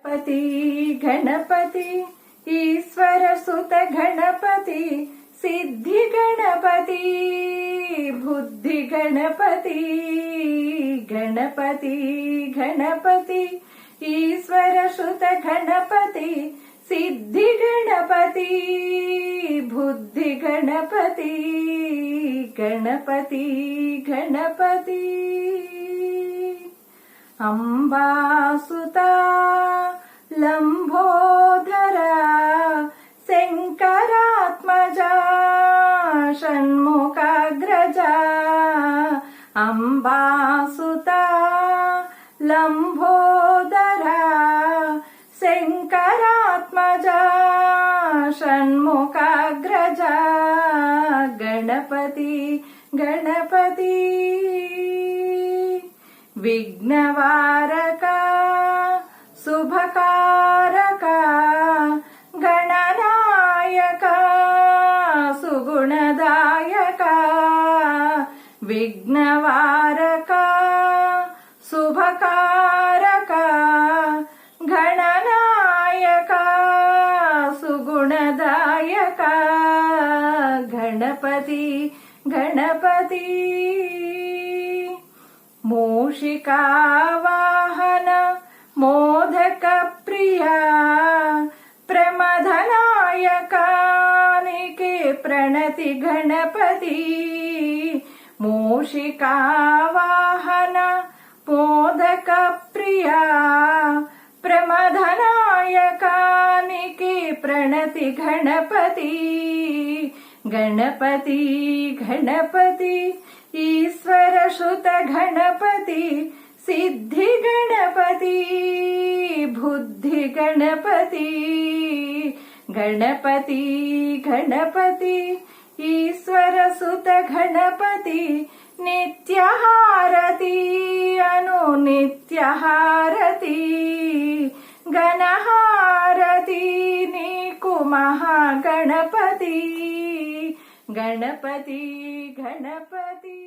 पति गणपति ईश्वर सुत गणपति सिद्धि गणपति बुद्धि गणपति गणपति गणपति ईश्वर सुत गणपति सिद्धि गणपति बुद्धि गणपति गणपति गणपति अंबासुता लंबोदरा शंकरात्मजा षण्मुखाग्रजा अंबासुता लंबोदरा शंकरात्मजा षण्मुखाग्रजा गणपति गणपति विघ्नवारका शुभकारका गणनायका सुगुणदायका विघ्नवारका शुभकारका गणनायका सुगुणदायका गणपति गणपति मूषिका वाहन मोदक प्रिया प्रमथनायकानिके प्रणति गणपति मूषिका वाहन मोदक प्रिया प्रमथनायकानिके प्रणति गणपति गणपति गणपति ईश्वर सुत गणपति सिद्धि गणपति बुद्धि गणपति गणपति गणपति ईश्वर सुत गणपति नित्यहारति अनु नित्यहारति गणहारति नीकु महागणपति गणपति गणपति।